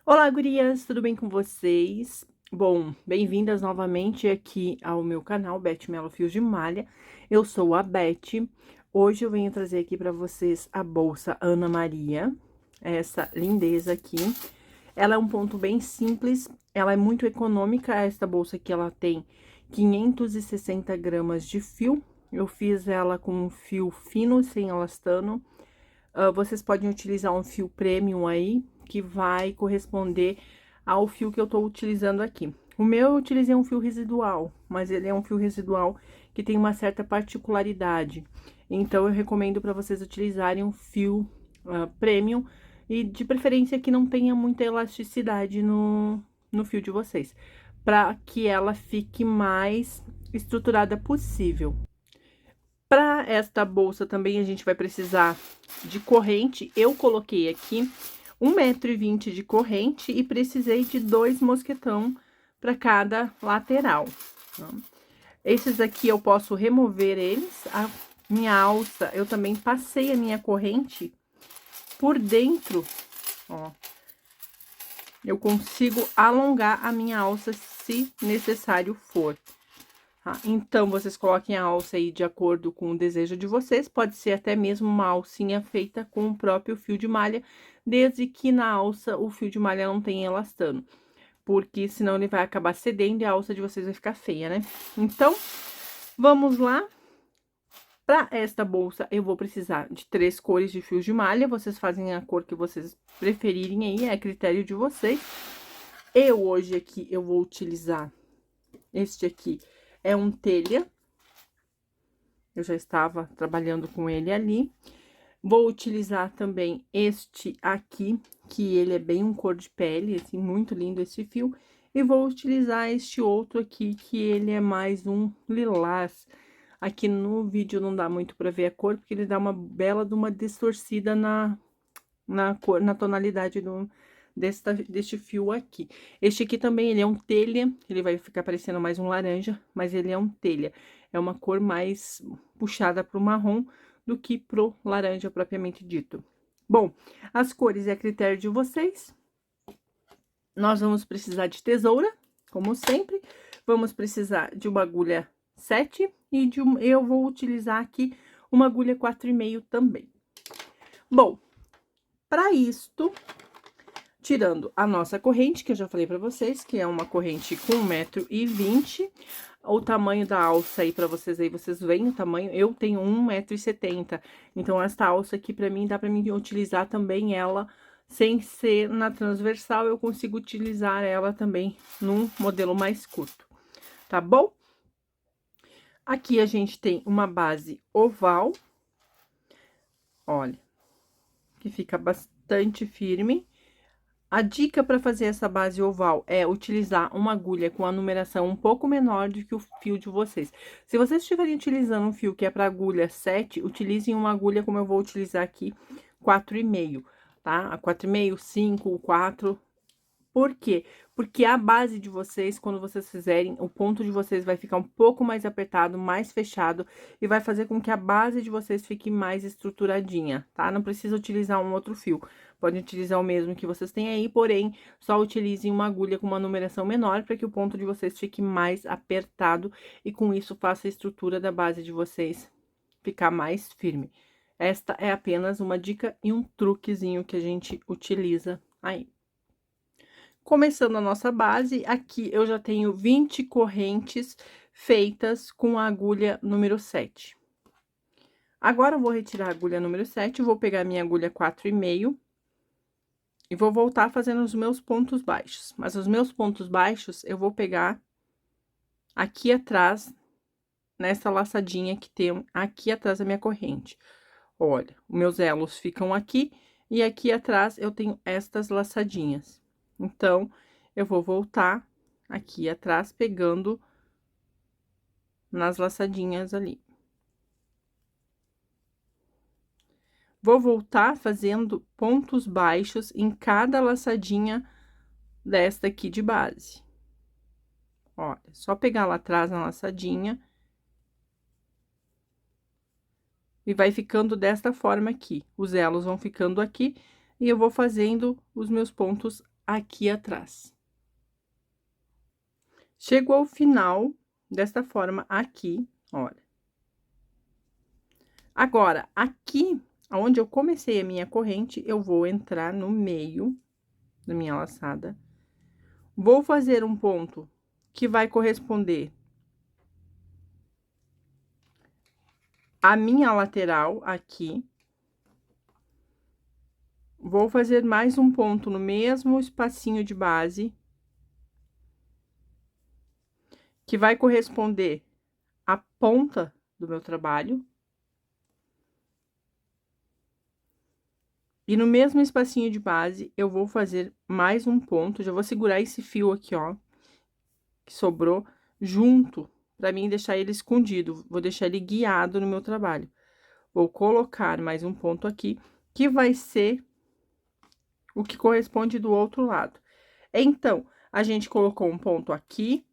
Olá, gurias, tudo bem com vocês? Bom, bem-vindas novamente aqui ao meu canal, Beth Melo Fios de Malha. Eu sou a Beth. Hoje eu venho trazer aqui para vocês a bolsa Ana Maria, essa lindeza aqui. Ela é um ponto bem simples, ela é muito econômica. Esta bolsa aqui, ela tem 560 gramas de fio. Eu fiz ela com um fio fino, sem elastano. Vocês podem utilizar um fio premium aí, que vai corresponder ao fio que eu tô utilizando aqui. O meu eu utilizei um fio residual, mas ele é um fio residual que tem uma certa particularidade. Então, eu recomendo para vocês utilizarem um fio premium e de preferência que não tenha muita elasticidade no fio de vocês, para que ela fique mais estruturada possível. Para esta bolsa também a gente vai precisar de corrente. Eu coloquei aqui 1,20 m de corrente e precisei de 2 mosquetão para cada lateral. Tá? Esses aqui eu posso remover eles. A minha alça, eu também passei a minha corrente por dentro, ó. Eu consigo alongar a minha alça se necessário for. Tá? Então, vocês coloquem a alça aí de acordo com o desejo de vocês. Pode ser até mesmo uma alcinha feita com o próprio fio de malha, desde que na alça o fio de malha não tenha elastano. Porque senão ele vai acabar cedendo e a alça de vocês vai ficar feia, né? Então, vamos lá. Para esta bolsa, eu vou precisar de 3 cores de fios de malha. Vocês fazem a cor que vocês preferirem aí, é a critério de vocês. Eu hoje aqui, eu vou utilizar este aqui, é um telha. Eu já estava trabalhando com ele ali. Vou utilizar também este aqui, que ele é bem um cor de pele, assim, muito lindo esse fio. E vou utilizar este outro aqui, que ele é mais um lilás. Aqui no vídeo não dá muito para ver a cor, porque ele dá uma bela de uma distorcida na cor, na tonalidade deste fio aqui. Este aqui também, ele é um telha, ele vai ficar parecendo mais um laranja, mas ele é um telha. É uma cor mais puxada pro marrom do que pro laranja propriamente dito. Bom, as cores é a critério de vocês. Nós vamos precisar de tesoura, como sempre. Vamos precisar de uma agulha 7 e eu vou utilizar aqui uma agulha 4,5 também. Bom, para isto, tirando a nossa corrente, que eu já falei pra vocês, que é uma corrente com 1,20 m, o tamanho da alça aí pra vocês aí, vocês veem o tamanho, eu tenho 1,70 m, então esta alça aqui pra mim, dá pra mim utilizar também ela, sem ser na transversal, eu consigo utilizar ela também num modelo mais curto, tá bom? Aqui a gente tem uma base oval, olha, que fica bastante firme. A dica para fazer essa base oval é utilizar uma agulha com a numeração um pouco menor do que o fio de vocês. Se vocês estiverem utilizando um fio que é para agulha 7, utilizem uma agulha como eu vou utilizar aqui, 4,5, tá? A 4,5, 5, 4. Por quê? Porque a base de vocês, quando vocês fizerem, o ponto de vocês vai ficar um pouco mais apertado, mais fechado, e vai fazer com que a base de vocês fique mais estruturadinha, tá? Não precisa utilizar um outro fio, pode utilizar o mesmo que vocês têm aí, porém, só utilizem uma agulha com uma numeração menor, para que o ponto de vocês fique mais apertado, e com isso faça a estrutura da base de vocês ficar mais firme. Esta é apenas uma dica e um truquezinho que a gente utiliza aí. Começando a nossa base, aqui eu já tenho 20 correntes feitas com a agulha número 7. Agora, eu vou retirar a agulha número 7, vou pegar minha agulha 4,5 e vou voltar fazendo os meus pontos baixos. Mas os meus pontos baixos, eu vou pegar aqui atrás, nessa laçadinha que tem aqui atrás da minha corrente. Olha, os meus elos ficam aqui e aqui atrás eu tenho estas laçadinhas. Então, eu vou voltar aqui atrás, pegando nas laçadinhas ali. Vou voltar fazendo pontos baixos em cada laçadinha desta aqui de base. Olha, só pegar lá atrás na laçadinha. E vai ficando desta forma aqui. Os elos vão ficando aqui, e eu vou fazendo os meus pontos aqui atrás. Chegou ao final, desta forma aqui, olha. Agora, aqui, onde eu comecei a minha corrente, eu vou entrar no meio da minha laçada. Vou fazer um ponto que vai corresponder à minha lateral aqui. Vou fazer mais um ponto no mesmo espacinho de base, que vai corresponder à ponta do meu trabalho. E no mesmo espacinho de base, eu vou fazer mais um ponto, já vou segurar esse fio aqui, ó, que sobrou, junto, pra mim deixar ele escondido, vou deixar ele guiado no meu trabalho. Vou colocar mais um ponto aqui, que vai ser o que corresponde do outro lado. Então, a gente colocou um ponto aqui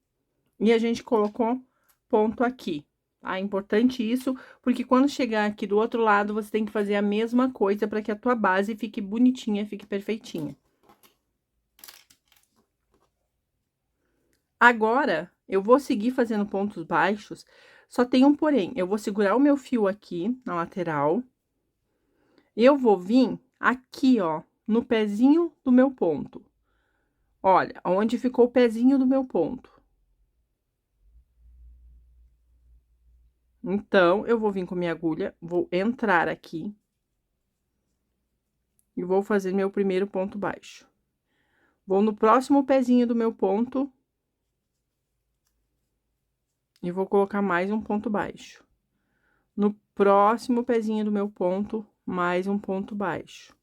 e a gente colocou ponto aqui. Ah, é importante isso, porque quando chegar aqui do outro lado, você tem que fazer a mesma coisa para que a tua base fique bonitinha, fique perfeitinha. Agora, eu vou seguir fazendo pontos baixos, só tem um porém. Eu vou segurar o meu fio aqui na lateral. Eu vou vir aqui, ó, no pezinho do meu ponto. Olha, onde ficou o pezinho do meu ponto. Então, eu vou vir com minha agulha, vou entrar aqui. E vou fazer meu primeiro ponto baixo. Vou no próximo pezinho do meu ponto. E vou colocar mais um ponto baixo. No próximo pezinho do meu ponto, mais um ponto baixo.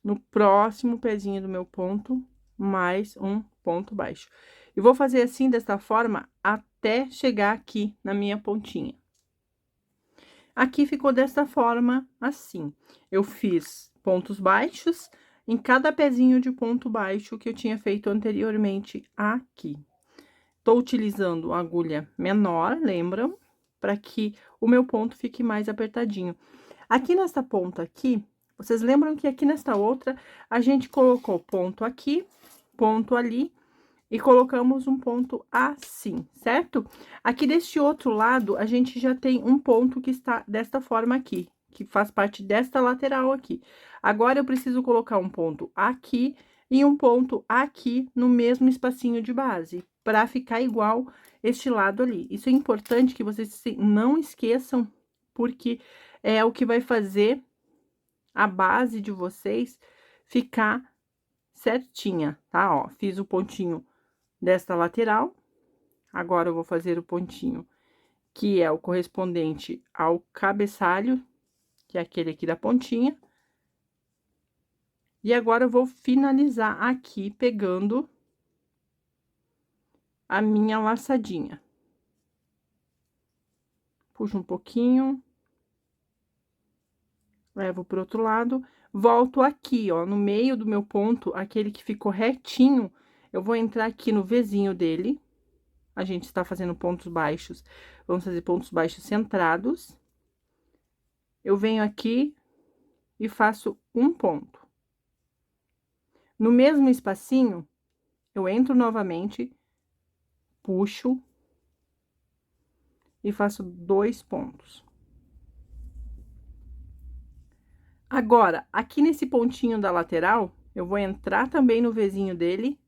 No próximo pezinho do meu ponto, mais um ponto baixo. E vou fazer assim, desta forma, até chegar aqui na minha pontinha. Aqui ficou desta forma, assim. Eu fiz pontos baixos em cada pezinho de ponto baixo que eu tinha feito anteriormente aqui. Tô utilizando agulha menor, lembram? Para que o meu ponto fique mais apertadinho. Aqui nesta ponta aqui, vocês lembram que aqui nesta outra, a gente colocou ponto aqui, ponto ali, e colocamos um ponto assim, certo? Aqui deste outro lado, a gente já tem um ponto que está desta forma aqui, que faz parte desta lateral aqui. Agora, eu preciso colocar um ponto aqui e um ponto aqui no mesmo espacinho de base, para ficar igual este lado ali. Isso é importante que vocês não esqueçam, porque é o que vai fazer a base de vocês ficar certinha, tá? Ó, fiz o pontinho desta lateral. Agora, eu vou fazer o pontinho que é o correspondente ao cabeçalho, que é aquele aqui da pontinha. E agora, eu vou finalizar aqui, pegando a minha laçadinha. Puxo um pouquinho. Levo pro outro lado. Volto aqui, ó, no meio do meu ponto, aquele que ficou retinho, eu vou entrar aqui no Vzinho dele. A gente está fazendo pontos baixos, vamos fazer pontos baixos centrados. Eu venho aqui e faço um ponto. No mesmo espacinho, eu entro novamente, puxo e faço 2 pontos. Agora, aqui nesse pontinho da lateral, eu vou entrar também no Vzinho dele.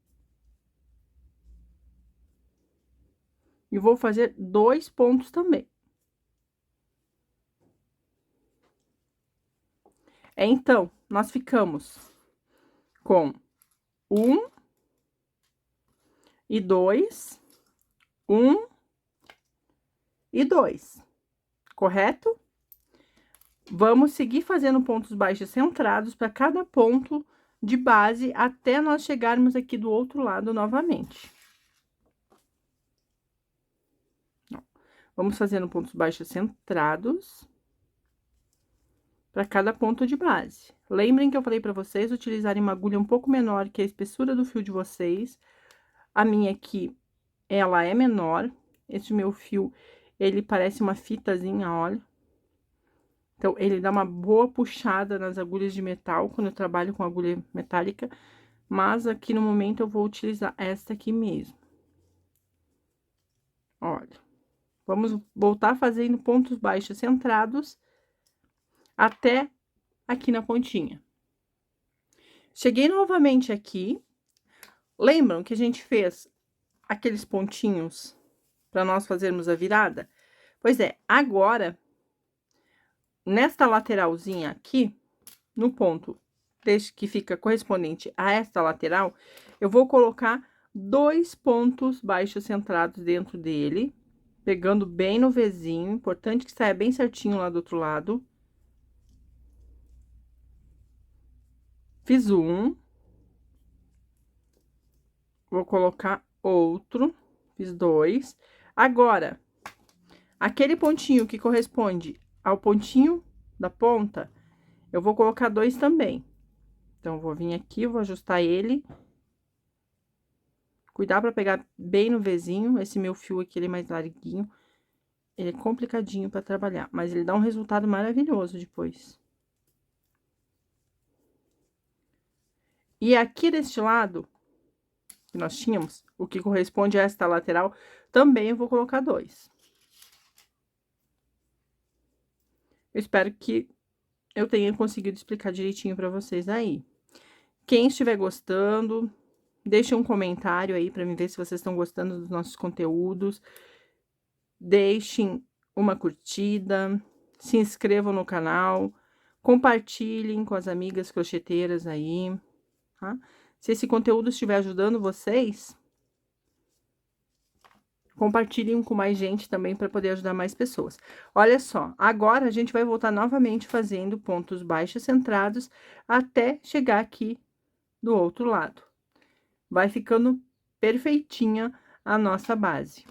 E vou fazer 2 pontos também. Então, nós ficamos com 1 e 2, 1 e 2, correto? Vamos seguir fazendo pontos baixos centrados para cada ponto de base até nós chegarmos aqui do outro lado novamente. Vamos fazendo pontos baixos centrados para cada ponto de base. Lembrem que eu falei para vocês utilizarem uma agulha um pouco menor que a espessura do fio de vocês. A minha aqui, ela é menor. Esse meu fio, ele parece uma fitazinha, olha. Então, ele dá uma boa puxada nas agulhas de metal, quando eu trabalho com agulha metálica. Mas aqui no momento eu vou utilizar esta aqui mesmo. Olha, vamos voltar fazendo pontos baixos centrados até aqui na pontinha. Cheguei novamente aqui. Lembram que a gente fez aqueles pontinhos para nós fazermos a virada? Pois é, agora, nesta lateralzinha aqui, no ponto que fica correspondente a esta lateral, eu vou colocar 2 pontos baixos centrados dentro dele, pegando bem no Vzinho, importante que saia bem certinho lá do outro lado. Fiz um. Vou colocar outro, fiz 2. Agora, aquele pontinho que corresponde ao pontinho da ponta, eu vou colocar 2 também. Então, vou vir aqui, vou ajustar ele. Cuidar pra pegar bem no Vzinho. Esse meu fio aqui, ele é mais larguinho. Ele é complicadinho pra trabalhar, mas ele dá um resultado maravilhoso depois. E aqui deste lado, que nós tínhamos, o que corresponde a esta lateral, também eu vou colocar 2. Eu espero que eu tenha conseguido explicar direitinho pra vocês aí. Quem estiver gostando, deixe um comentário aí pra mim ver se vocês estão gostando dos nossos conteúdos. Deixem uma curtida, se inscrevam no canal, compartilhem com as amigas crocheteiras aí, tá? Se esse conteúdo estiver ajudando vocês, compartilhem com mais gente também para poder ajudar mais pessoas. Olha só, agora a gente vai voltar novamente fazendo pontos baixos centrados até chegar aqui do outro lado. Vai ficando perfeitinha a nossa base.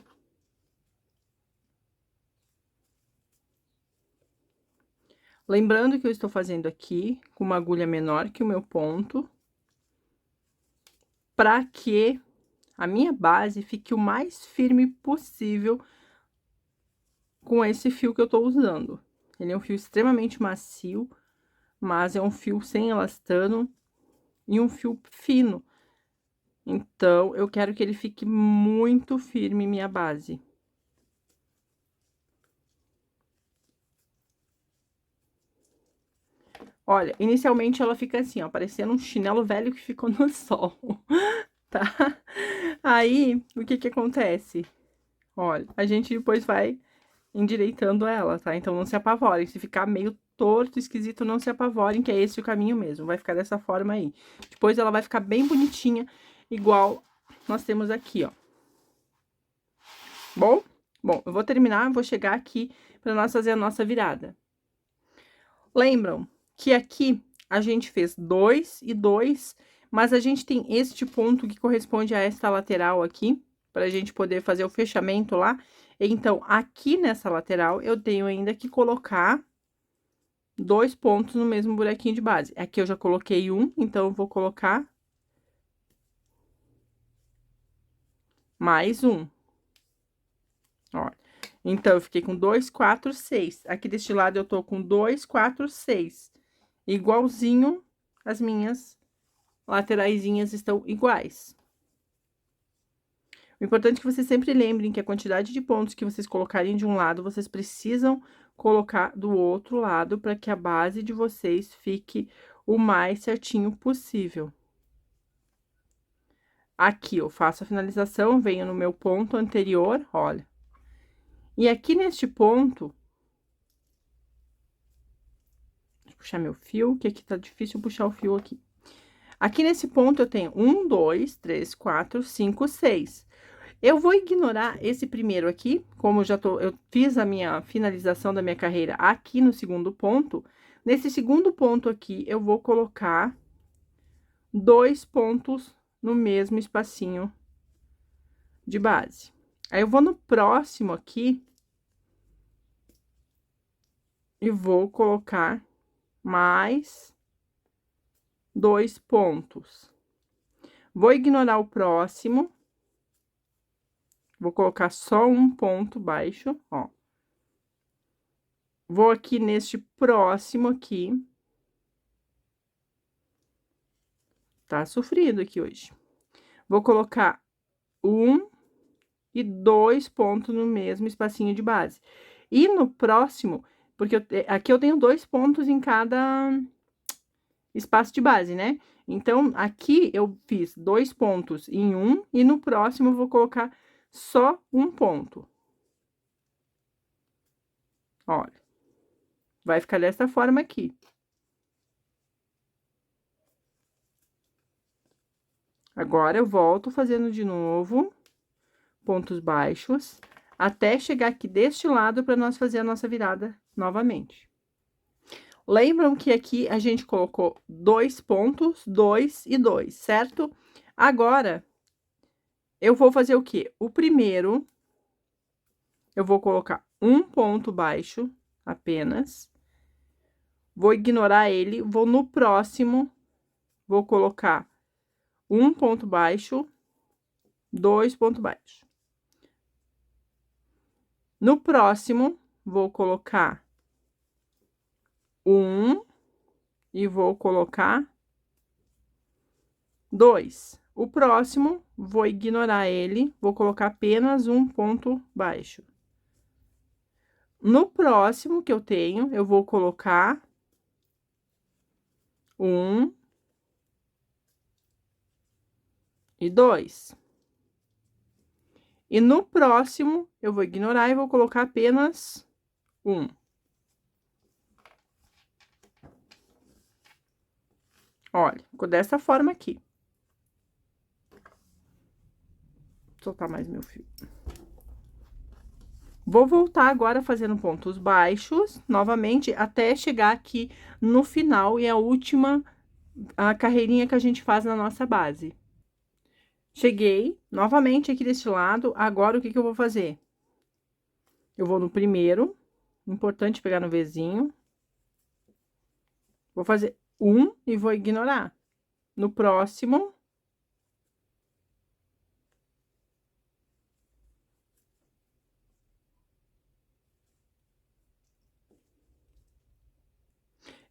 Lembrando que eu estou fazendo aqui com uma agulha menor que o meu ponto, para que a minha base fique o mais firme possível com esse fio que eu tô usando. Ele é um fio extremamente macio, mas é um fio sem elastano e um fio fino. Então, eu quero que ele fique muito firme, minha base. Olha, inicialmente ela fica assim, ó, parecendo um chinelo velho que ficou no sol, tá? Aí, o que que acontece? Olha, a gente depois vai endireitando ela, tá? Então, não se apavorem. Se ficar meio torto, esquisito, não se apavorem, que é esse o caminho mesmo. Vai ficar dessa forma aí. Depois, ela vai ficar bem bonitinha, igual nós temos aqui, ó. Bom, eu vou terminar, vou chegar aqui pra nós fazer a nossa virada. Lembram que aqui a gente fez 2 e 2, mas a gente tem este ponto que corresponde a esta lateral aqui, pra gente poder fazer o fechamento lá. Então, aqui nessa lateral, eu tenho ainda que colocar 2 pontos no mesmo buraquinho de base. Aqui eu já coloquei um, então eu vou colocar mais um. Olha, então, eu fiquei com 2, 4, 6. Aqui deste lado eu tô com 2, 4, 6. Igualzinho as minhas lateraisinhas estão iguais. O importante é que vocês sempre lembrem que a quantidade de pontos que vocês colocarem de um lado, vocês precisam colocar do outro lado, para que a base de vocês fique o mais certinho possível. Aqui, eu faço a finalização, venho no meu ponto anterior, olha. E aqui neste ponto, deixa eu puxar meu fio, que aqui tá difícil puxar o fio aqui. Aqui nesse ponto, eu tenho 1, 2, 3, 4, 5, 6. Eu vou ignorar esse primeiro aqui, como eu fiz a minha finalização da minha carreira aqui no segundo ponto. Nesse segundo ponto aqui, eu vou colocar 2 pontos no mesmo espacinho de base. Aí, eu vou no próximo aqui e vou colocar mais 2 pontos. Vou ignorar o próximo. Vou colocar só um ponto baixo, ó. Vou aqui neste próximo aqui. Tá sofrido aqui hoje. Vou colocar 1 e 2 pontos no mesmo espacinho de base. E no próximo, porque aqui eu tenho 2 pontos em cada espaço de base, né? Então, aqui eu fiz 2 pontos em um, e no próximo eu vou colocar só um ponto. Olha, vai ficar dessa forma aqui. Agora, eu volto fazendo de novo pontos baixos, até chegar aqui deste lado, para nós fazer a nossa virada novamente. Lembram que aqui a gente colocou 2 pontos, 2 e 2, certo? Agora, eu vou fazer o quê? O primeiro, eu vou colocar um ponto baixo, apenas. Vou ignorar ele, vou no próximo, vou colocar um ponto baixo, 2 pontos baixos. No próximo, vou colocar um e vou colocar 2. O próximo, vou ignorar ele, vou colocar apenas um ponto baixo. No próximo que eu tenho, eu vou colocar um e 2. E no próximo, eu vou ignorar e vou colocar apenas um. Olha, ficou dessa forma aqui. Vou soltar mais meu fio. Vou voltar agora fazendo pontos baixos, novamente, até chegar aqui no final e a última carreirinha que a gente faz na nossa base. Cheguei novamente aqui desse lado, agora o que que eu vou fazer? Eu vou no primeiro, importante pegar no Vzinho. Vou fazer um e vou ignorar. No próximo,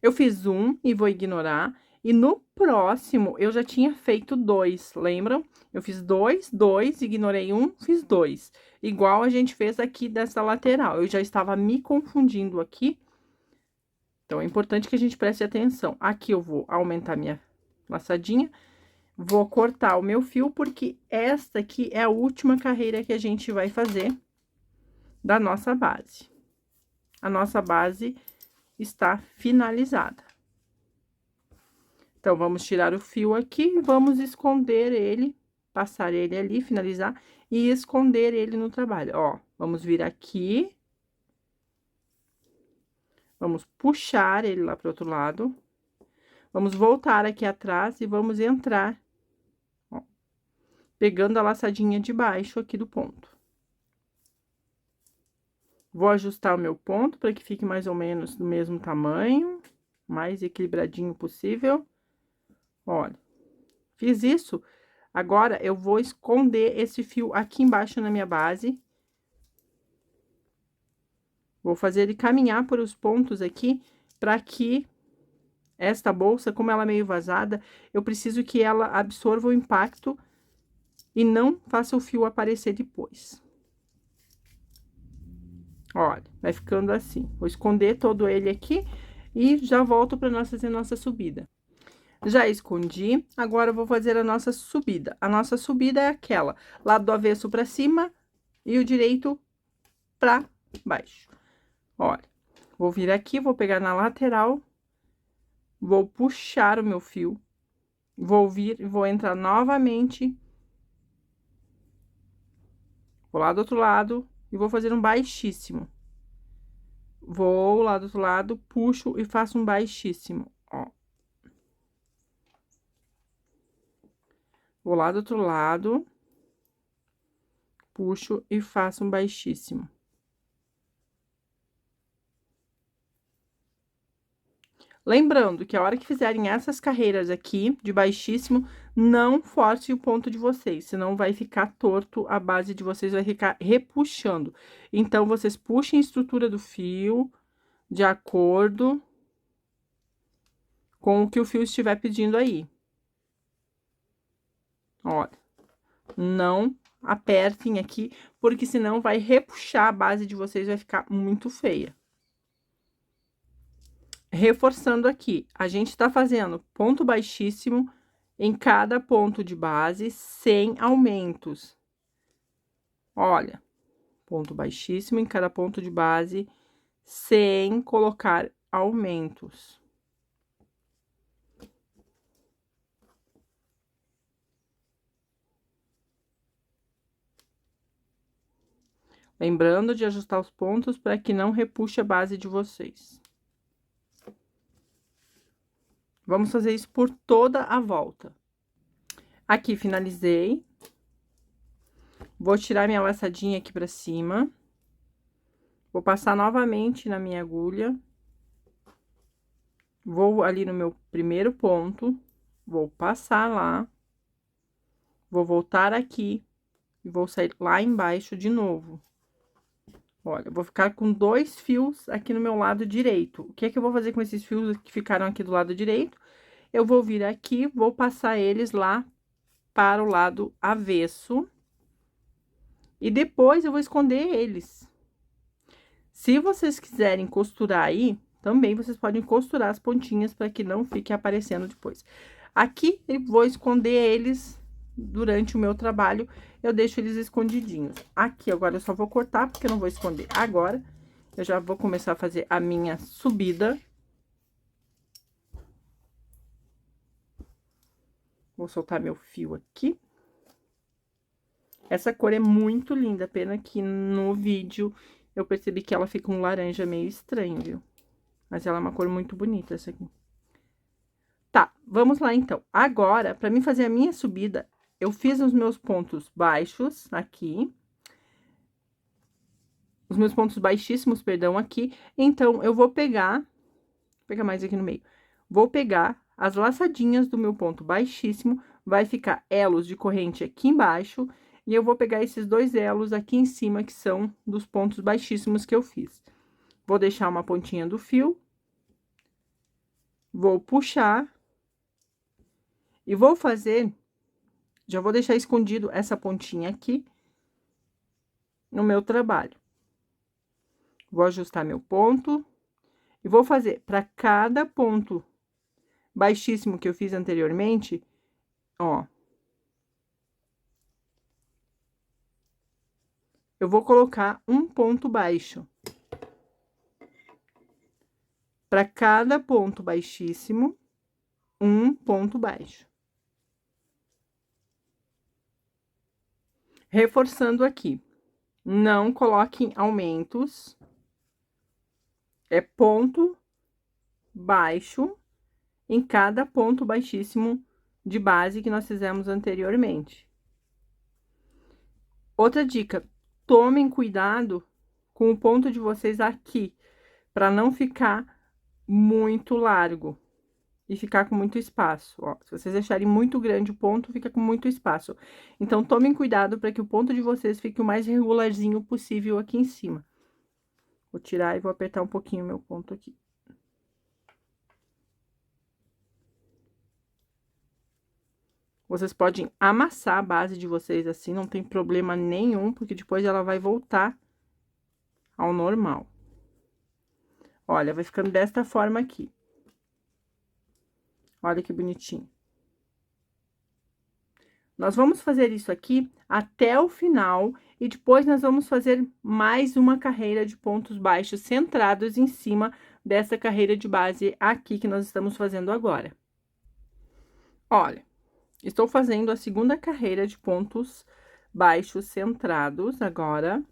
eu fiz um e vou ignorar. E no próximo, eu já tinha feito 2, lembram? Eu fiz 2, 2, ignorei um, fiz 2. Igual a gente fez aqui dessa lateral. Eu já estava me confundindo aqui. Então, é importante que a gente preste atenção. Aqui eu vou aumentar minha laçadinha. Vou cortar o meu fio, porque esta aqui é a última carreira que a gente vai fazer da nossa base. A nossa base está finalizada. Então, vamos tirar o fio aqui, vamos esconder ele, passar ele ali, finalizar, e esconder ele no trabalho. Ó, vamos vir aqui. Vamos puxar ele lá pro outro lado. Vamos voltar aqui atrás e vamos entrar, ó, pegando a laçadinha de baixo aqui do ponto. Vou ajustar o meu ponto para que fique mais ou menos do mesmo tamanho, mais equilibradinho possível. Olha, fiz isso. Agora, eu vou esconder esse fio aqui embaixo na minha base. Vou fazer ele caminhar por os pontos aqui, para que esta bolsa, como ela é meio vazada, eu preciso que ela absorva o impacto e não faça o fio aparecer depois. Olha, vai ficando assim. Vou esconder todo ele aqui e já volto para nós fazer nossa subida. Já escondi, agora eu vou fazer a nossa subida. A nossa subida é aquela, lado do avesso para cima e o direito para baixo. Olha, vou vir aqui, vou pegar na lateral, vou puxar o meu fio, vou vir e vou entrar novamente. Vou lá do outro lado e vou fazer um baixíssimo. Vou lá do outro lado, puxo e faço um baixíssimo, ó. Vou lá do outro lado, puxo e faço um baixíssimo. Lembrando que a hora que fizerem essas carreiras aqui, de baixíssimo, não force o ponto de vocês, senão vai ficar torto, a base de vocês vai ficar repuxando. Então, vocês puxem a estrutura do fio de acordo com o que o fio estiver pedindo aí. Olha, não apertem aqui, porque senão vai repuxar a base de vocês, vai ficar muito feia. Reforçando aqui, a gente tá fazendo ponto baixíssimo em cada ponto de base, sem aumentos. Olha, ponto baixíssimo em cada ponto de base, sem colocar aumentos. Lembrando de ajustar os pontos para que não repuxe a base de vocês. Vamos fazer isso por toda a volta. Aqui, finalizei. Vou tirar minha laçadinha aqui pra cima. Vou passar novamente na minha agulha. Vou ali no meu primeiro ponto. Vou passar lá. Vou voltar aqui. E vou sair lá embaixo de novo. Olha, eu vou ficar com 2 fios aqui no meu lado direito. O que é que eu vou fazer com esses fios que ficaram aqui do lado direito? Eu vou vir aqui, vou passar eles lá para o lado avesso. E depois eu vou esconder eles. Se vocês quiserem costurar aí, também vocês podem costurar as pontinhas para que não fique aparecendo depois. Aqui, eu vou esconder eles durante o meu trabalho, eu deixo eles escondidinhos. Aqui, agora, eu só vou cortar, porque eu não vou esconder agora. Eu já vou começar a fazer a minha subida. Vou soltar meu fio aqui. Essa cor é muito linda, pena que no vídeo eu percebi que ela fica um laranja meio estranho, viu? Mas ela é uma cor muito bonita, essa aqui. Tá, vamos lá, então. Agora, pra mim fazer a minha subida, eu fiz os meus pontos baixos aqui. Os meus pontos baixíssimos, perdão, aqui. Então, eu vou pegar mais aqui no meio. Vou pegar as laçadinhas do meu ponto baixíssimo, vai ficar elos de corrente aqui embaixo, e eu vou pegar esses 2 elos aqui em cima, que são dos pontos baixíssimos que eu fiz. Vou deixar uma pontinha do fio, vou puxar, e vou fazer, já vou deixar escondido essa pontinha aqui no meu trabalho. Vou ajustar meu ponto, e vou fazer para cada ponto baixíssimo que eu fiz anteriormente, ó. Eu vou colocar um ponto baixo. Para cada ponto baixíssimo, um ponto baixo. Reforçando aqui, não coloquem aumentos. É ponto baixo em cada ponto baixíssimo de base que nós fizemos anteriormente. Outra dica, tomem cuidado com o ponto de vocês aqui, para não ficar muito largo e ficar com muito espaço, ó. Se vocês deixarem muito grande o ponto, fica com muito espaço. Então, tomem cuidado para que o ponto de vocês fique o mais regularzinho possível aqui em cima. Vou tirar e vou apertar um pouquinho o meu ponto aqui. Vocês podem amassar a base de vocês assim, não tem problema nenhum, porque depois ela vai voltar ao normal. Olha, vai ficando desta forma aqui. Olha que bonitinho. Nós vamos fazer isso aqui até o final e depois nós vamos fazer mais uma carreira de pontos baixos centrados em cima dessa carreira de base aqui que nós estamos fazendo agora. Olha, estou fazendo a segunda carreira de pontos baixos centrados agora.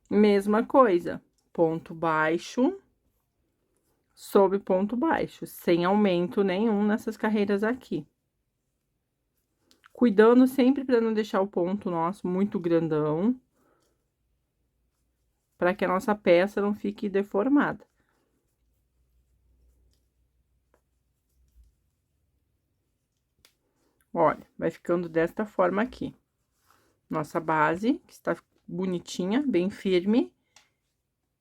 Mesma coisa, ponto baixo sobre ponto baixo, sem aumento nenhum nessas carreiras aqui. Cuidando sempre para não deixar o ponto nosso muito grandão, para que a nossa peça não fique deformada. Olha, vai ficando desta forma aqui. Nossa base, que está bonitinha, bem firme,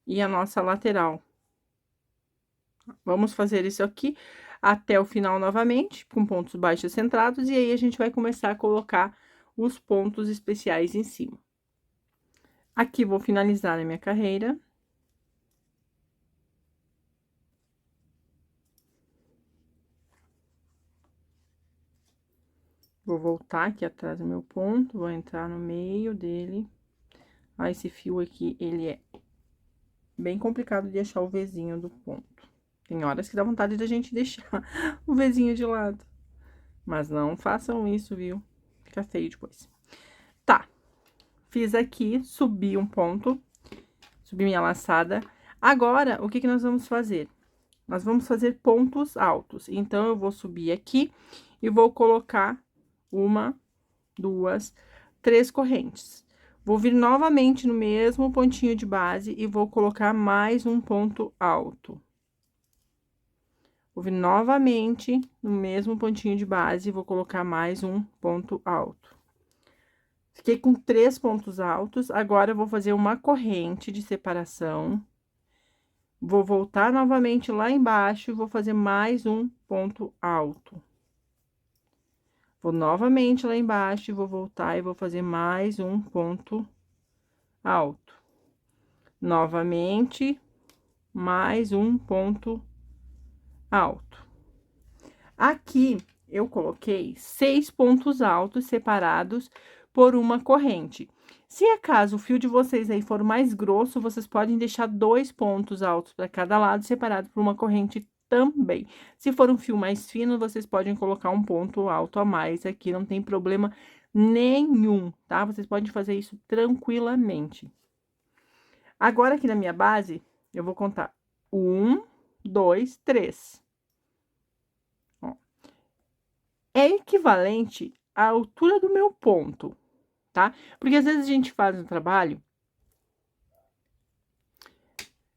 e a nossa lateral. Vamos fazer isso aqui até o final novamente, com pontos baixos centrados, e aí a gente vai começar a colocar os pontos especiais em cima. Aqui, vou finalizar a minha carreira. Vou voltar aqui atrás do meu ponto, vou entrar no meio dele. Ah, esse fio aqui, ele é bem complicado de achar o Vzinho do ponto. Tem horas que dá vontade da gente deixar o Vzinho de lado. Mas não façam isso, viu? Fica feio depois. Tá. Fiz aqui, subi um ponto, subi minha laçada. Agora, o que que nós vamos fazer? Nós vamos fazer pontos altos. Então, eu vou subir aqui e vou colocar uma, duas, três correntes. Vou vir novamente no mesmo pontinho de base e vou colocar mais um ponto alto. Vou vir novamente no mesmo pontinho de base e vou colocar mais um ponto alto. Fiquei com 3 pontos altos, agora eu vou fazer uma corrente de separação. Vou voltar novamente lá embaixo e vou fazer mais um ponto alto. Vou novamente lá embaixo e vou voltar e vou fazer mais um ponto alto. Novamente, mais um ponto alto. Aqui, eu coloquei 6 pontos altos separados por uma corrente. Se acaso o fio de vocês aí for mais grosso, vocês podem deixar 2 pontos altos para cada lado, separado por uma corrente também. Se for um fio mais fino, vocês podem colocar um ponto alto a mais aqui, não tem problema nenhum, tá? Vocês podem fazer isso tranquilamente. Agora, aqui na minha base, eu vou contar 1, 2, 3. Ó. É equivalente à altura do meu ponto, tá? Porque às vezes a gente faz um trabalho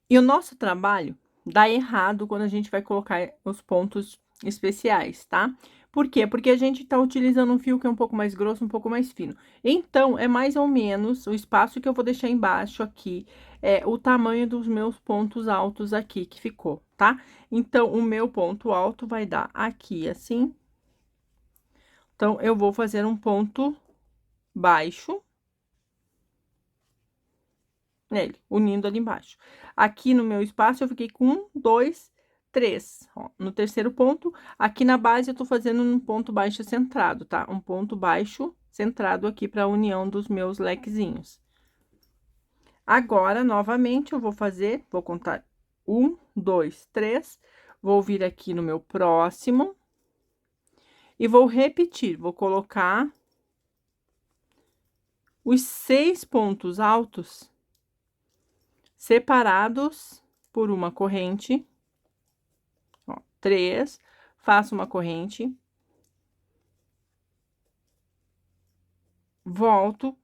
e o nosso trabalho dá errado quando a gente vai colocar os pontos especiais, tá? Por quê? Porque a gente tá utilizando um fio que é um pouco mais grosso, um pouco mais fino. Então, é mais ou menos o espaço que eu vou deixar embaixo aqui, é o tamanho dos meus pontos altos aqui que ficou, tá? Então, o meu ponto alto vai dar aqui, assim. Então, eu vou fazer um ponto baixo nele, unindo ali embaixo. Aqui no meu espaço, eu fiquei com 1, 2, 3. Ó, no terceiro ponto, aqui na base, eu tô fazendo um ponto baixo centrado, tá? Um ponto baixo centrado aqui pra união dos meus lequezinhos. Agora, novamente, eu vou fazer, vou contar 1, 2, 3. Vou vir aqui no meu próximo. E vou repetir, vou colocar os 6 pontos altos separados por uma corrente, ó, 3, faço uma corrente, volto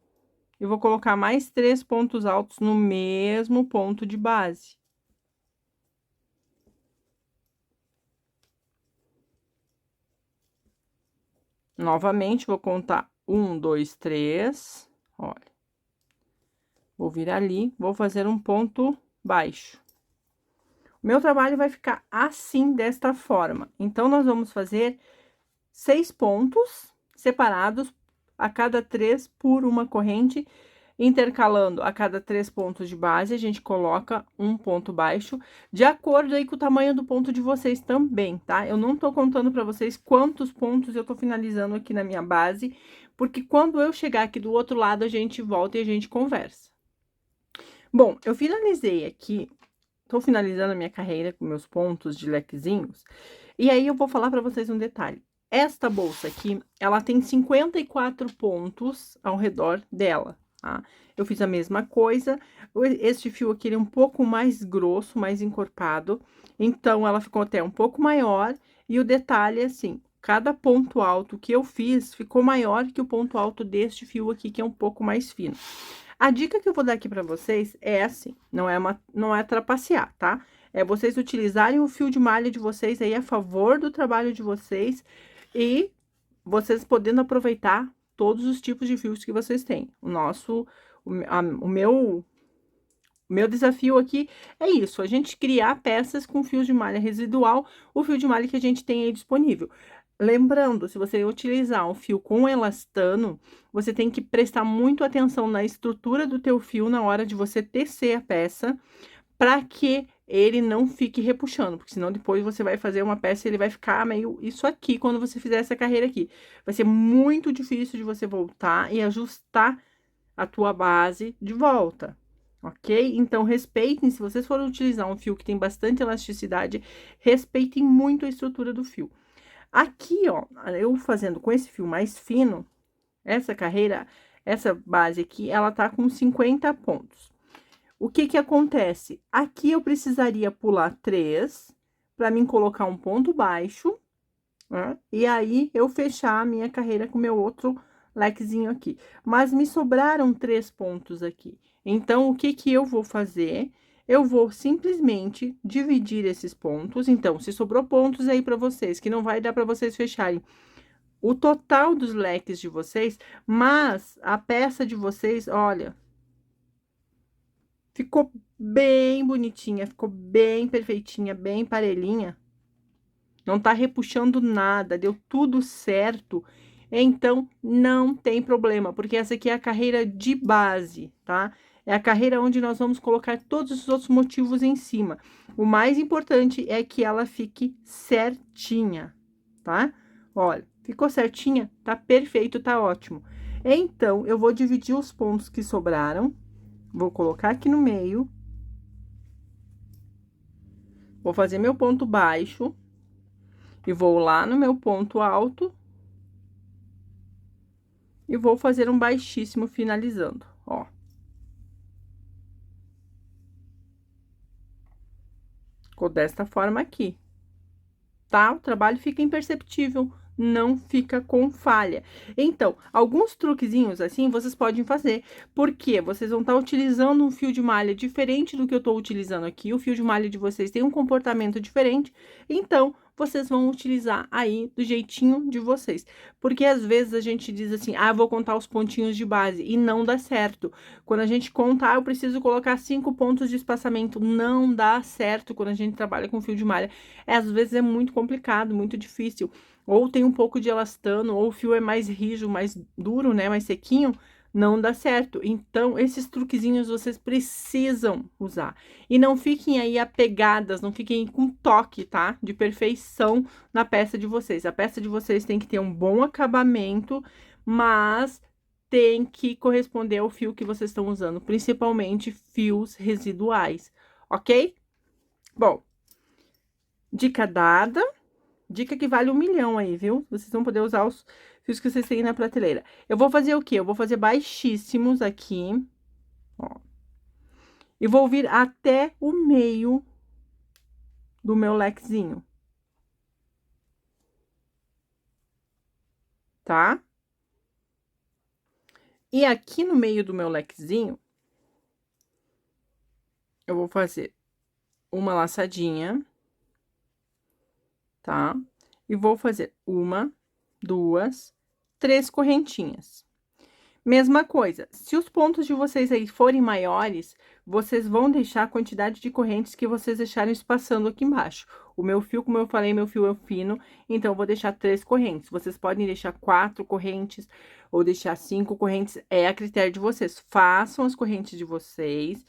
e vou colocar mais 3 pontos altos no mesmo ponto de base. Novamente, vou contar 1, 2, 3, olha. Vou vir ali, vou fazer um ponto baixo. O meu trabalho vai ficar assim, desta forma. Então, nós vamos fazer 6 pontos separados a cada 3 por uma corrente, intercalando a cada 3 pontos de base, a gente coloca um ponto baixo, de acordo aí com o tamanho do ponto de vocês também, tá? Eu não tô contando pra vocês quantos pontos eu tô finalizando aqui na minha base, porque quando eu chegar aqui do outro lado, a gente volta e a gente conversa. Bom, eu finalizei aqui, tô finalizando a minha carreira com meus pontos de lequezinhos, e aí eu vou falar pra vocês um detalhe. Esta bolsa aqui, ela tem 54 pontos ao redor dela, tá? Eu fiz a mesma coisa, este fio aqui, ele é um pouco mais grosso, mais encorpado, então, ela ficou até um pouco maior, e o detalhe é assim, cada ponto alto que eu fiz, ficou maior que o ponto alto deste fio aqui, que é um pouco mais fino. A dica que eu vou dar aqui pra vocês é assim, não é trapacear, tá? É vocês utilizarem o fio de malha de vocês aí a favor do trabalho de vocês e vocês podendo aproveitar todos os tipos de fios que vocês têm. O meu Meu desafio aqui é isso, a gente criar peças com fios de malha residual, o fio de malha que a gente tem aí disponível. Lembrando, se você utilizar um fio com elastano, você tem que prestar muito atenção na estrutura do teu fio na hora de você tecer a peça, para que ele não fique repuxando, porque senão depois você vai fazer uma peça e ele vai ficar meio isso aqui quando você fizer essa carreira aqui. Vai ser muito difícil de você voltar e ajustar a tua base de volta, ok? Então, respeitem, se vocês forem utilizar um fio que tem bastante elasticidade, respeitem muito a estrutura do fio. Aqui, ó, eu fazendo com esse fio mais fino, essa carreira, essa base aqui, ela tá com 50 pontos. O que que acontece? Aqui eu precisaria pular 3 para mim colocar um ponto baixo, né? E aí eu fechar a minha carreira com o meu outro lequezinho aqui. Mas me sobraram 3 pontos aqui. Então, o que que eu vou fazer? Eu vou simplesmente dividir esses pontos. Então, se sobrou pontos aí para vocês, que não vai dar para vocês fecharem o total dos leques de vocês, mas a peça de vocês, olha, ficou bem bonitinha, ficou bem perfeitinha, bem parelhinha. Não tá repuxando nada, deu tudo certo. Então, não tem problema, porque essa aqui é a carreira de base, tá? É a carreira onde nós vamos colocar todos os outros motivos em cima. O mais importante é que ela fique certinha, tá? Olha, ficou certinha, tá perfeito, tá ótimo. Então, eu vou dividir os pontos que sobraram. Vou colocar aqui no meio. Vou fazer meu ponto baixo. E vou lá no meu ponto alto. E vou fazer um baixíssimo finalizando, ó. Ficou desta forma aqui, tá? O trabalho fica imperceptível, não fica com falha. Então, alguns truquezinhos assim vocês podem fazer, porque vocês vão estar utilizando um fio de malha diferente do que eu tô utilizando aqui. O fio de malha de vocês tem um comportamento diferente, então vocês vão utilizar aí do jeitinho de vocês. Porque às vezes a gente diz assim, ah, vou contar os pontinhos de base, e não dá certo. Quando a gente conta, ah, eu preciso colocar 5 pontos de espaçamento, não dá certo quando a gente trabalha com fio de malha. Às vezes é muito complicado, muito difícil. Ou tem um pouco de elastano, ou o fio é mais rijo, mais duro, né, mais sequinho, não dá certo. Então, esses truquezinhos vocês precisam usar. E não fiquem aí apegadas, não fiquem com toque, tá? De perfeição na peça de vocês. A peça de vocês tem que ter um bom acabamento, mas tem que corresponder ao fio que vocês estão usando, principalmente fios residuais, ok? Bom, dica dada. Dica que vale 1 milhão aí, viu? Vocês vão poder usar os fios que vocês têm na prateleira. Eu vou fazer o quê? Eu vou fazer baixíssimos aqui, ó. E vou vir até o meio do meu lequezinho. Tá? E aqui no meio do meu lequezinho, eu vou fazer uma laçadinha, tá? E vou fazer 1, 2, 3 correntinhas. Mesma coisa, se os pontos de vocês aí forem maiores, vocês vão deixar a quantidade de correntes que vocês deixarem espaçando aqui embaixo. O meu fio, como eu falei, meu fio é fino, então eu vou deixar 3 correntes. Vocês podem deixar 4 correntes ou deixar 5 correntes, é a critério de vocês. Façam as correntes de vocês,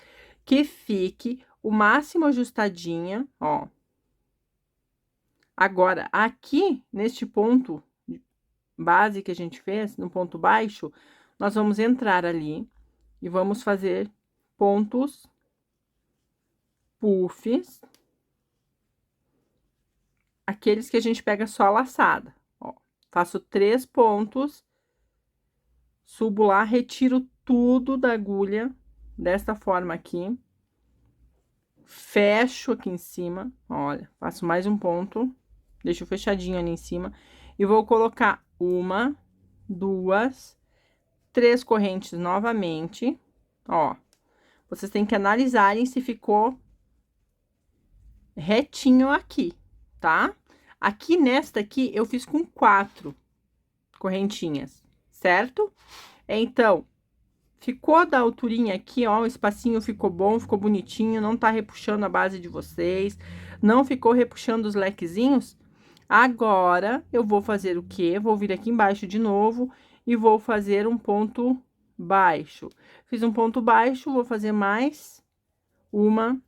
que fique o máximo ajustadinha, ó. Agora, aqui, neste ponto base que a gente fez, no ponto baixo, nós vamos entrar ali e vamos fazer pontos puffs, aqueles que a gente pega só a laçada, ó. Faço 3 pontos, subo lá, retiro tudo da agulha, desta forma aqui. Fecho aqui em cima, olha, faço mais um ponto, deixo fechadinho ali em cima, e vou colocar 1, 2, 3 correntes novamente, ó. Vocês têm que analisarem se ficou retinho aqui, tá? Aqui nesta aqui, eu fiz com 4 correntinhas, certo? Então, Ficou da alturinha aqui, ó, o espacinho ficou bom, ficou bonitinho, não tá repuxando a base de vocês, não ficou repuxando os lequezinhos? Agora, eu vou fazer o quê? Vou vir aqui embaixo de novo e vou fazer um ponto baixo. Fiz um ponto baixo, vou fazer mais uma,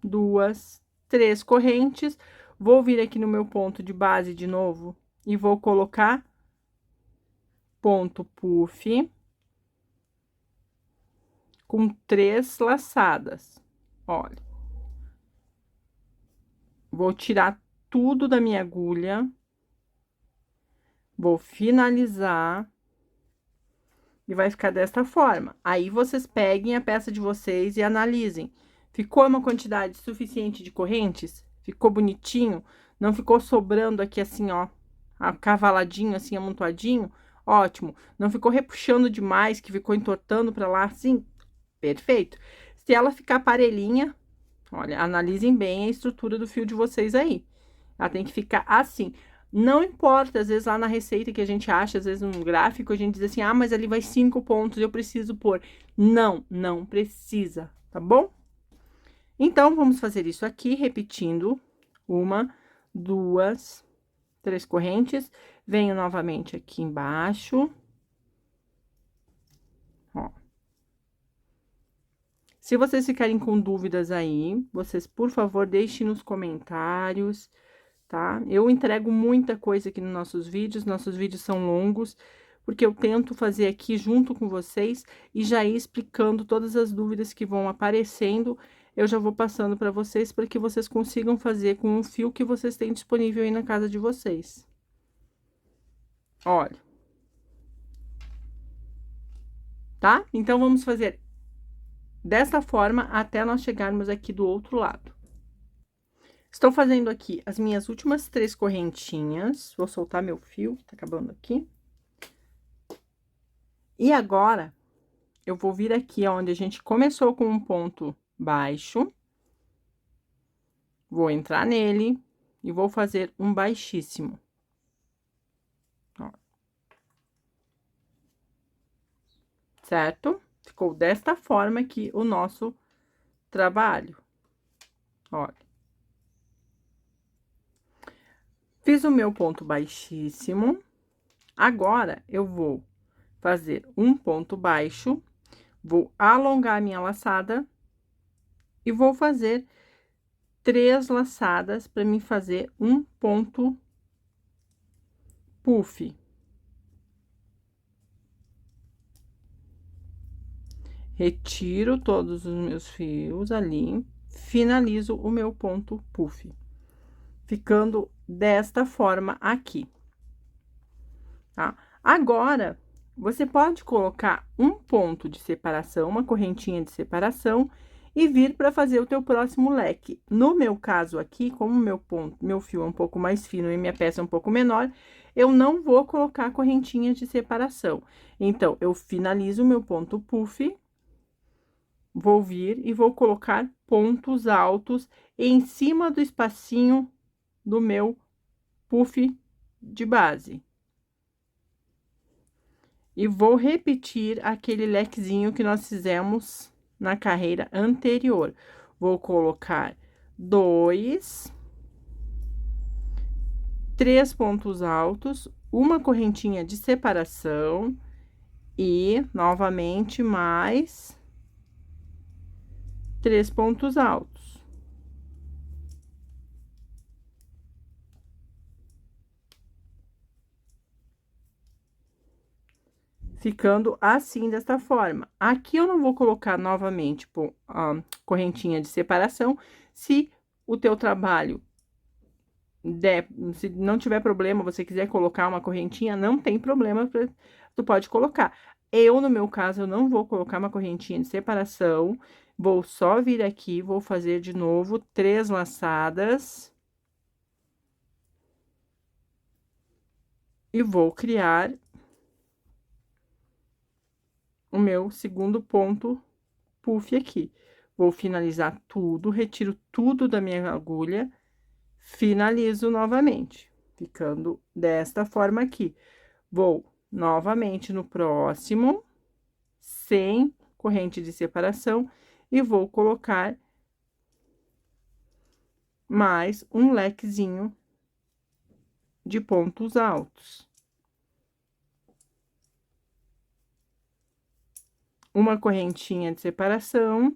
duas, três correntes. Vou vir aqui no meu ponto de base de novo e vou colocar ponto puff com 3 laçadas. Olha, vou tirar tudo da minha agulha, vou finalizar e vai ficar desta forma. Aí, vocês peguem a peça de vocês e analisem. Ficou uma quantidade suficiente de correntes? Ficou bonitinho? Não ficou sobrando aqui assim, ó, acavaladinho, assim, amontoadinho? Ótimo. Não ficou repuxando demais, que ficou entortando pra lá, assim? Perfeito. Se ela ficar parelhinha, olha, analisem bem a estrutura do fio de vocês aí. Ela tem que ficar assim. Não importa, às vezes lá na receita que a gente acha, às vezes no gráfico, a gente diz assim, ah, mas ali vai 5 pontos, eu preciso pôr. Não, não precisa, tá bom? Então, vamos fazer isso aqui, repetindo. Uma, duas, três correntes. Venho novamente aqui embaixo. Ó. Se vocês ficarem com dúvidas aí, vocês, por favor, deixem nos comentários, tá? Eu entrego muita coisa aqui nos nossos vídeos são longos, porque eu tento fazer aqui junto com vocês e já ir explicando todas as dúvidas que vão aparecendo, eu já vou passando para vocês, para que vocês consigam fazer com o fio que vocês têm disponível aí na casa de vocês. Olha. Tá? Então, vamos fazer dessa forma até nós chegarmos aqui do outro lado. Estou fazendo aqui as minhas últimas 3 correntinhas. Vou soltar meu fio, tá acabando aqui. E agora, eu vou vir aqui onde a gente começou com um ponto baixo. Vou entrar nele e vou fazer um baixíssimo. Ó. Certo? Ficou desta forma aqui o nosso trabalho. Olha. Fiz o meu ponto baixíssimo. Agora, eu vou fazer um ponto baixo, vou alongar a minha laçada e vou fazer 3 laçadas para mim fazer um ponto puff. Retiro todos os meus fios ali, finalizo o meu ponto puff, ficando desta forma aqui, tá? Agora, você pode colocar um ponto de separação, uma correntinha de separação, e vir para fazer o teu próximo leque. No meu caso aqui, como meu fio é um pouco mais fino e minha peça é um pouco menor, eu não vou colocar correntinha de separação. Então, eu finalizo o meu ponto puff, vou vir e vou colocar pontos altos em cima do espacinho do meu puff de base. E vou repetir aquele lequezinho que nós fizemos na carreira anterior. Vou colocar 2, 3 pontos altos, uma correntinha de separação e, novamente, mais 3 pontos altos. Ficando assim, desta forma. Aqui eu não vou colocar novamente correntinha de separação, se o teu trabalho se não tiver problema, você quiser colocar uma correntinha, não tem problema, tu pode colocar. Eu, no meu caso, eu não vou colocar uma correntinha de separação, vou só vir aqui, vou fazer de novo 3 laçadas. E vou criar o meu segundo ponto puff aqui. Vou finalizar tudo, retiro tudo da minha agulha, finalizo novamente, ficando desta forma aqui. Vou novamente no próximo, sem corrente de separação e vou colocar mais um lequezinho de pontos altos. Uma correntinha de separação.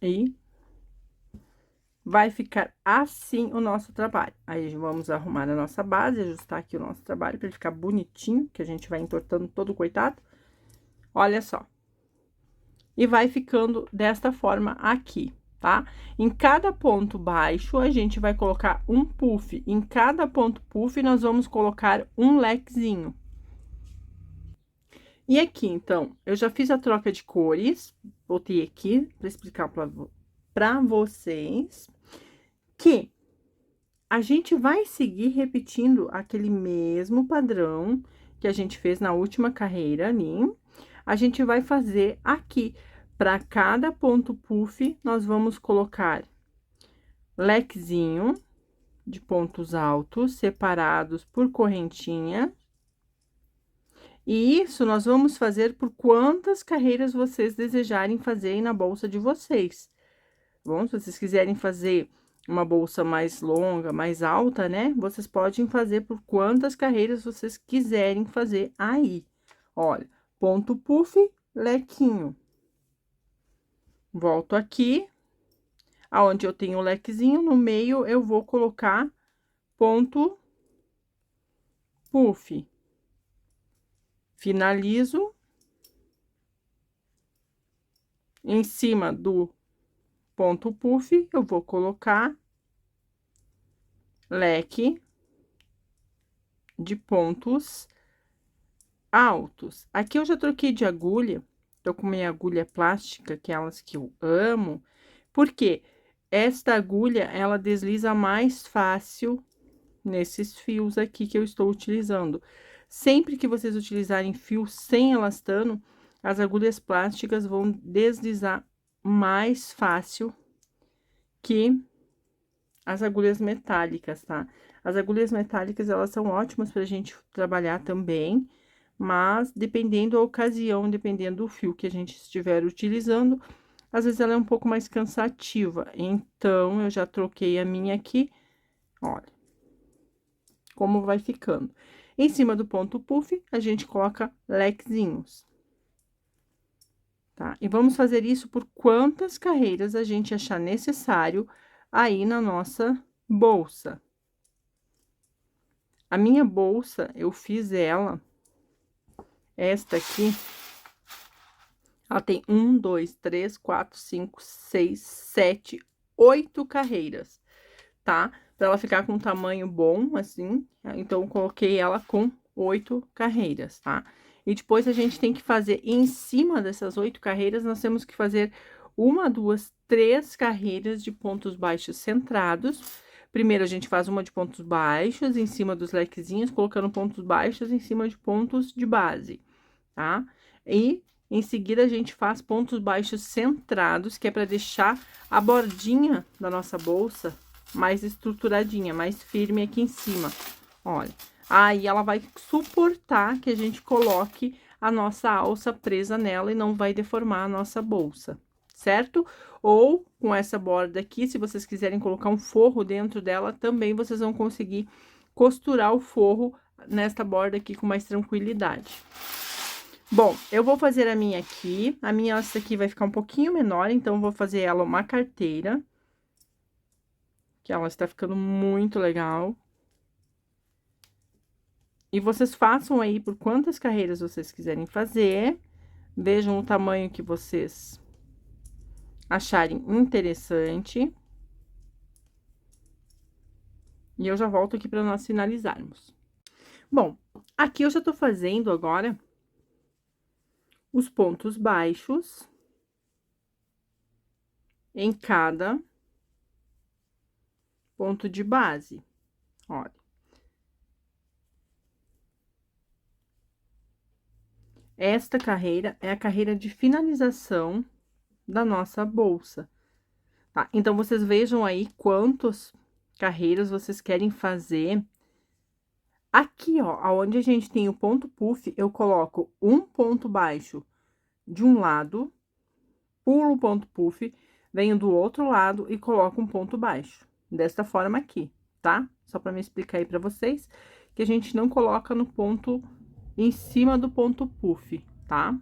E vai ficar assim o nosso trabalho. Aí, vamos arrumar a nossa base, ajustar aqui o nosso trabalho para ele ficar bonitinho, que a gente vai entortando todo o coitado. Olha só. E vai ficando desta forma aqui, tá? Em cada ponto baixo, a gente vai colocar um puff. Em cada ponto puff, nós vamos colocar um lequezinho. E aqui, então, eu já fiz a troca de cores, botei aqui para explicar para vocês que a gente vai seguir repetindo aquele mesmo padrão que a gente fez na última carreira ali. A gente vai fazer aqui, para cada ponto puff, nós vamos colocar lequezinho de pontos altos, separados por correntinha. E isso nós vamos fazer por quantas carreiras vocês desejarem fazer aí na bolsa de vocês. Bom, se vocês quiserem fazer uma bolsa mais longa, mais alta, né? Vocês podem fazer por quantas carreiras vocês quiserem fazer aí. Olha, ponto puff, lequinho. Volto aqui, aonde eu tenho o lequezinho, no meio eu vou colocar ponto puff. Finalizo. Em cima do ponto puff, eu vou colocar leque de pontos altos. Aqui eu já troquei de agulha, tô com minha agulha plástica, que é elas que eu amo, porque esta agulha, ela desliza mais fácil nesses fios aqui que eu estou utilizando. Sempre que vocês utilizarem fio sem elastano, as agulhas plásticas vão deslizar mais fácil que as agulhas metálicas, tá? As agulhas metálicas, elas são ótimas pra gente trabalhar também, mas dependendo da ocasião, dependendo do fio que a gente estiver utilizando, às vezes ela é um pouco mais cansativa. Então, eu já troquei a minha aqui, olha, como vai ficando. Em cima do ponto puff, a gente coloca lequezinhos. Tá? E vamos fazer isso por quantas carreiras a gente achar necessário aí na nossa bolsa. A minha bolsa, eu fiz ela, esta aqui, ela tem 1, 2, 3, 4, 5, 6, 7, 8 carreiras, tá? Pra ela ficar com um tamanho bom, assim, então, eu coloquei ela com 8 carreiras, tá? E depois, a gente tem que fazer, em cima dessas 8 carreiras, nós temos que fazer 1, 2, 3 carreiras de pontos baixos centrados. Primeiro, a gente faz uma de pontos baixos em cima dos lequezinhos, colocando pontos baixos em cima de pontos de base, tá? E, em seguida, a gente faz pontos baixos centrados, que é para deixar a bordinha da nossa bolsa mais estruturadinha, mais firme aqui em cima, olha. Aí, ela vai suportar que a gente coloque a nossa alça presa nela e não vai deformar a nossa bolsa, certo? Ou, com essa borda aqui, se vocês quiserem colocar um forro dentro dela, também vocês vão conseguir costurar o forro nesta borda aqui com mais tranquilidade. Bom, eu vou fazer a minha aqui, essa aqui vai ficar um pouquinho menor, então, eu vou fazer ela uma carteira, que ela está ficando muito legal. E vocês façam aí por quantas carreiras vocês quiserem fazer, vejam o tamanho que vocês acharem interessante. E eu já volto aqui para nós finalizarmos. Bom, aqui eu já tô fazendo agora os pontos baixos em cada ponto de base, olha. Esta carreira é a carreira de finalização da nossa bolsa, tá? Então, vocês vejam aí quantas carreiras vocês querem fazer. Aqui, ó, aonde a gente tem o ponto puff, eu coloco um ponto baixo de um lado, pulo o ponto puff, venho do outro lado e coloco um ponto baixo. Desta forma aqui, tá? Só pra me explicar aí pra vocês, que a gente não coloca no ponto em cima do ponto puff, tá?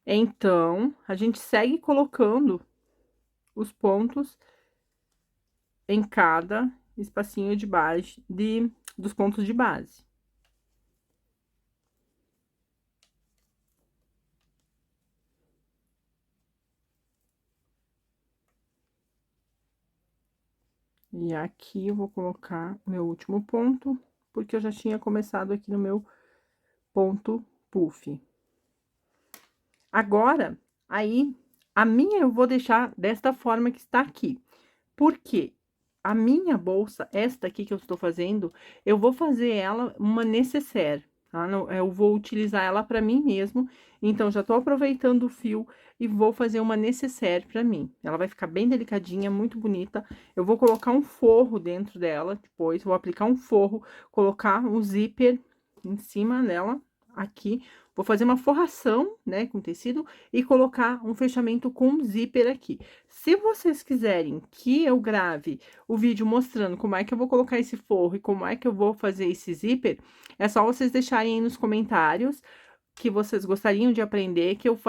Então, a gente segue colocando os pontos em cada espacinho de base, dos pontos de base. E aqui eu vou colocar o meu último ponto, porque eu já tinha começado aqui no meu ponto puff. Agora, aí, a minha eu vou deixar desta forma que está aqui. Por quê? A minha bolsa, esta aqui que eu estou fazendo, eu vou fazer ela uma nécessaire, tá? Eu vou utilizar ela para mim mesmo, então já tô aproveitando o fio e vou fazer uma nécessaire para mim. Ela vai ficar bem delicadinha, muito bonita. Eu vou colocar um forro dentro dela, depois vou aplicar um forro, colocar um zíper em cima dela, aqui. Vou fazer uma forração, né, com tecido e colocar um fechamento com zíper aqui. Se vocês quiserem que eu grave o vídeo mostrando como é que eu vou colocar esse forro e como é que eu vou fazer esse zíper, é só vocês deixarem aí nos comentários que vocês gostariam de aprender, que eu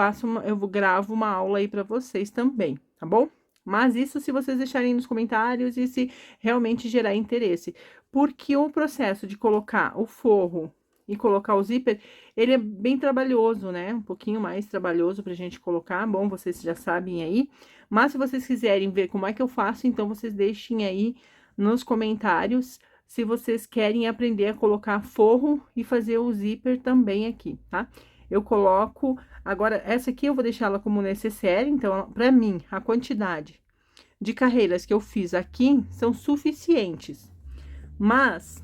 gravo uma aula aí pra vocês também, tá bom? Mas isso se vocês deixarem nos comentários e se realmente gerar interesse. Porque o processo de colocar o forro e colocar o zíper, ele é bem trabalhoso, né? Um pouquinho mais trabalhoso pra gente colocar, bom, vocês já sabem aí. Mas se vocês quiserem ver como é que eu faço, então vocês deixem aí nos comentários se vocês querem aprender a colocar forro e fazer o zíper também aqui, tá? Eu coloco, agora, essa aqui eu vou deixar ela como necessária, então, pra mim, a quantidade de carreiras que eu fiz aqui são suficientes. Mas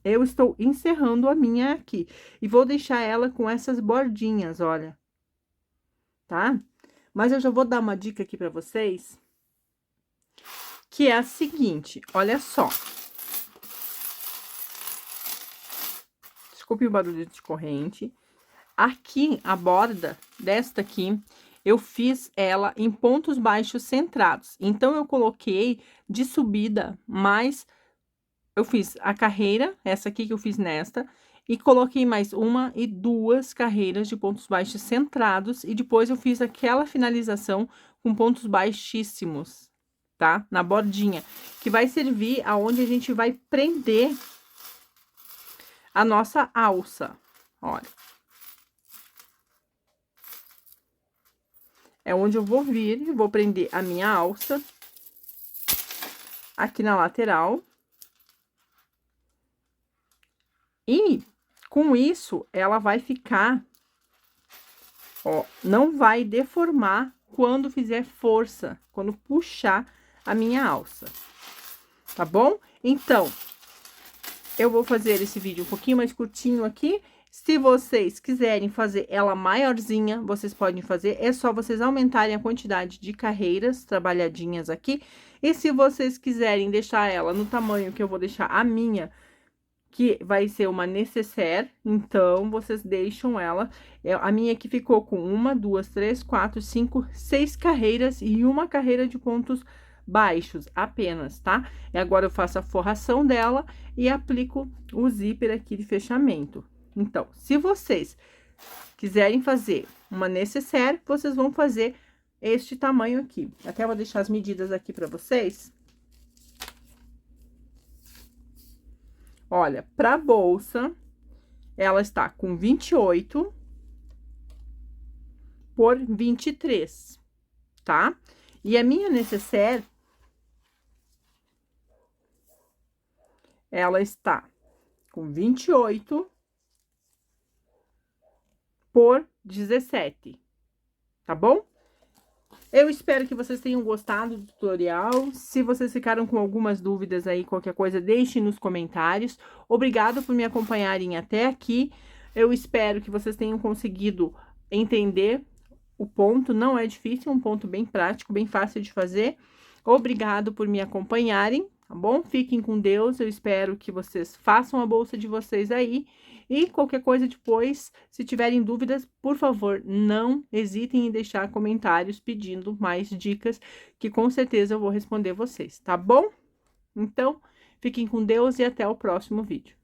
eu estou encerrando a minha aqui. E vou deixar ela com essas bordinhas, olha. Tá? Mas eu já vou dar uma dica aqui pra vocês. Que é a seguinte, olha só. Desculpe o barulho de corrente. Aqui, a borda desta aqui, eu fiz ela em pontos baixos centrados. Então, eu coloquei de subida, mas eu fiz a carreira, essa aqui que eu fiz nesta, e coloquei mais uma e duas carreiras de pontos baixos centrados, e depois eu fiz aquela finalização com pontos baixíssimos, tá? Na bordinha, que vai servir aonde a gente vai prender a nossa alça, olha. É onde eu vou vir e vou prender a minha alça aqui na lateral. E com isso, ela vai ficar, ó, não vai deformar quando fizer força, quando puxar a minha alça, tá bom? Então, eu vou fazer esse vídeo um pouquinho mais curtinho aqui. Se vocês quiserem fazer ela maiorzinha, vocês podem fazer. É só vocês aumentarem a quantidade de carreiras trabalhadinhas aqui. E se vocês quiserem deixar ela no tamanho que eu vou deixar a minha, que vai ser uma nécessaire, então, vocês deixam ela. A minha aqui ficou com 1, 2, 3, 4, 5, 6 carreiras e uma carreira de pontos baixos apenas, tá? E agora eu faço a forração dela e aplico o zíper aqui de fechamento. Então, se vocês quiserem fazer uma nécessaire, vocês vão fazer este tamanho aqui. Até vou deixar as medidas aqui pra vocês. Olha, pra bolsa, ela está com 28 por 23, tá? E a minha nécessaire, ela está com 28 por 17, tá bom? Eu espero que vocês tenham gostado do tutorial. Se vocês ficaram com algumas dúvidas aí, qualquer coisa, deixem nos comentários. Obrigada por me acompanharem até aqui. Eu espero que vocês tenham conseguido entender o ponto não é difícil, é um ponto bem prático, bem fácil de fazer. Obrigado por me acompanharem, tá bom? Fiquem com Deus, eu espero que vocês façam a bolsa de vocês aí. E qualquer coisa depois, se tiverem dúvidas, por favor, não hesitem em deixar comentários pedindo mais dicas, que com certeza eu vou responder vocês, tá bom? Então, fiquem com Deus e até o próximo vídeo.